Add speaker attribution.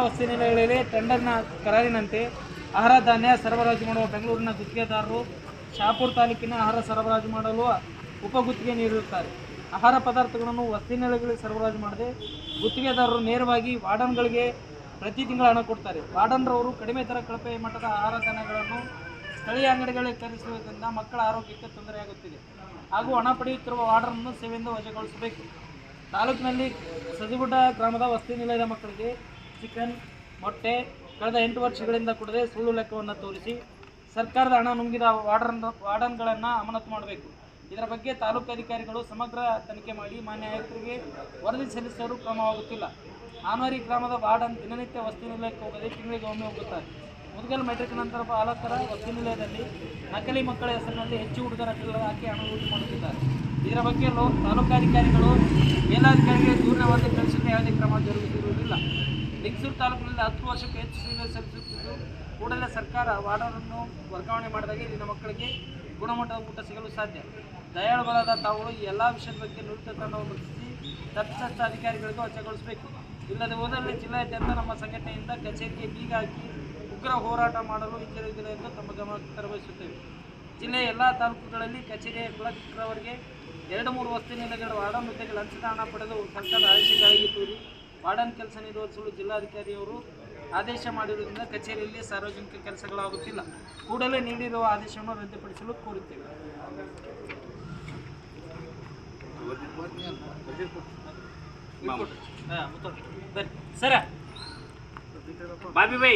Speaker 1: ವಸತಿ ನಿಲಯಗಳಲ್ಲಿ ಟೆಂಡರ್ನ ಕರಾರಿನಂತೆ ಆಹಾರ ಧಾನ್ಯ ಸರಬರಾಜು ಮಾಡುವ ಬೆಂಗಳೂರಿನ ಗುತ್ತಿಗೆದಾರರು ಶಹಾಪುರ ತಾಲೂಕಿನ ಆಹಾರ ಸರಬರಾಜು ಮಾಡಲು ಉಪಗುತ್ತಿಗೆ ನೀಡಿರುತ್ತಾರೆ. ಆಹಾರ ಪದಾರ್ಥಗಳನ್ನು ವಸತಿ ನಿಲಯಗಳಿಗೆ ಸರಬರಾಜು ಮಾಡದೆ ಗುತ್ತಿಗೆದಾರರು ನೇರವಾಗಿ ವಾರ್ಡನ್ಗಳಿಗೆ ಪ್ರತಿ ತಿಂಗಳು ಹಣ ಕೊಡ್ತಾರೆ. ವಾರ್ಡನ್ರವರು ಕಡಿಮೆ ದರ ಕಳಪೆ ಮಟ್ಟದ ಆಹಾರ ಧಾನ್ಯಗಳನ್ನು ಸ್ಥಳೀಯ ಅಂಗಡಿಗಳಿಗೆ ಖರೀದಿಸುವುದರಿಂದ ಮಕ್ಕಳ ಆರೋಗ್ಯಕ್ಕೆ ತೊಂದರೆಯಾಗುತ್ತಿದೆ ಹಾಗೂ ಹಣ ಪಡೆಯುತ್ತಿರುವ ವಾರ್ಡರನ್ನು ಸೇವೆಯಿಂದ ವಜಾಗೊಳಿಸಬೇಕು. ತಾಲೂಕಿನಲ್ಲಿ ಸಜಿಗುಡ್ಡ ಗ್ರಾಮದ ವಸತಿ ನಿಲಯದ ಮಕ್ಕಳಿಗೆ ಚಿಕನ್, ಮೊಟ್ಟೆ ಕಳೆದ 8 ವರ್ಷಗಳಿಂದ ಕೊಡದೆ ಸುಳ್ಳು ಲೆಕ್ಕವನ್ನು ತೋರಿಸಿ ಸರ್ಕಾರದ ಹಣ ನುಂಗಿದ ವಾರ್ಡನ್ಗಳನ್ನು ಅಮಾನತು ಮಾಡಬೇಕು. ಇದರ ಬಗ್ಗೆ ತಾಲೂಕು ಅಧಿಕಾರಿಗಳು ಸಮಗ್ರ ತನಿಖೆ ಮಾಡಿ ಮಾನ್ಯ ಆಯುಕ್ತರಿಗೆ ವರದಿ ಸಲ್ಲಿಸಲು ಕ್ರಮವಾಗುತ್ತಿಲ್ಲ. ಆನವಾರಿ ಗ್ರಾಮದ ವಾರ್ಡನ್ ದಿನನಿತ್ಯ ವಸತಿ ನಿಲಯಕ್ಕೆ ಹೋಗದೆ ತಿಂಗಳಿಗೆ ಒಮ್ಮೆ ಹೋಗುತ್ತಾರೆ. ಮುದಗಲ್ ಮೆಟ್ರಿಕ್ ನಂತರ ಬಾಲಕರ ವಸತಿ ನಿಲಯದಲ್ಲಿ ನಕಲಿ ಮಕ್ಕಳ ಹೆಸರಿನಲ್ಲಿ ಹೆಚ್ಚು ಹುಡುಗರ ಬಿಲ್ ಹಾಕಿ ಹಣ ಲೂಟಿ ಮಾಡುತ್ತಿದ್ದಾರೆ. ಇದರ ಬಗ್ಗೆ ತಾಲೂಕಾಧಿಕಾರಿಗಳು ಮೇಲಾಧಿಕಾರಿಗೆ ದೂರಿನ ವರದಿ ಕಳಿಸಿದರೆ ಯಾವುದೇ ಕ್ರಮ ಜರುಗುತ್ತಿರುವುದಿಲ್ಲ. ಲಿಂಗಸೂರು ತಾಲೂಕಿನಲ್ಲಿ 10 ವರ್ಷಕ್ಕೆ ಹೆಚ್ಚು ಸೇವೆ ಸಲ್ಲಿಸುತ್ತಿದ್ದು ಕೂಡಲೇ ಸರ್ಕಾರ ವಾರ್ಡನನ್ನು ವರ್ಗಾವಣೆ ಮಾಡಿದಾಗ ಇಲ್ಲಿನ ಮಕ್ಕಳಿಗೆ ಗುಣಮಟ್ಟದ ಊಟ ಸಿಗಲು ಸಾಧ್ಯ. ದಯಾಳುಗಳಾದ ತಾವುಗಳು ಈ ಎಲ್ಲ ವಿಷಯದ ಬಗ್ಗೆ ನುರಿತ ತಂಡವನ್ನು ರಚಿಸಿ ತಪ್ಪಿತಸ್ಥ ಅಧಿಕಾರಿಗಳಿಗೂ ವಜಾಗೊಳಿಸಬೇಕು. ಇಲ್ಲದೆ ಹೋದಲ್ಲಿ ಜಿಲ್ಲೆಯಾದ್ಯಂತ ನಮ್ಮ ಸಂಘಟನೆಯಿಂದ ಕಚೇರಿಗೆ ಬೀಗ ಹಾಕಿ ಉಗ್ರ ಹೋರಾಟ ಮಾಡಲು ಹಿಂಜರಿಯುವುದಿಲ್ಲ ಎಂದು ತಮ್ಮ ಗಮನಕ್ಕೆ ತರಬಯಸುತ್ತೇವೆ. ಜಿಲ್ಲೆಯ ಎಲ್ಲ ತಾಲೂಕುಗಳಲ್ಲಿ ಕಚೇರಿಯ ಕ್ಲರ್ಕ್ರವರಿಗೆ 2-3 ವಸತಿ ನಿಲಯಗಳ ವಾರ್ಡನ್ ಹುದ್ದೆಗೆ ಲಂಚದ ಹಣ ಪಡೆದು ಸರ್ಕಾರದ ಆದೇಶ ಗಾಳಿಗೆ ತೂರಿ ವಾರ್ಡನ್ ಕೆಲಸ ನಿರ್ವಹಿಸಲು ಜಿಲ್ಲಾಧಿಕಾರಿಯವರು ಆದೇಶ ಮಾಡಿರುವುದರಿಂದ ಕಚೇರಿಯಲ್ಲಿ ಸಾರ್ವಜನಿಕ ಕೆಲಸಗಳಾಗುತ್ತಿಲ್ಲ. ಕೂಡಲೇ ನೀಡಿರುವ ಆದೇಶವನ್ನು ರದ್ದುಪಡಿಸಲು ಕೋರುತ್ತೇವೆ. ಸರ ಬಾಬಿ ಬೈ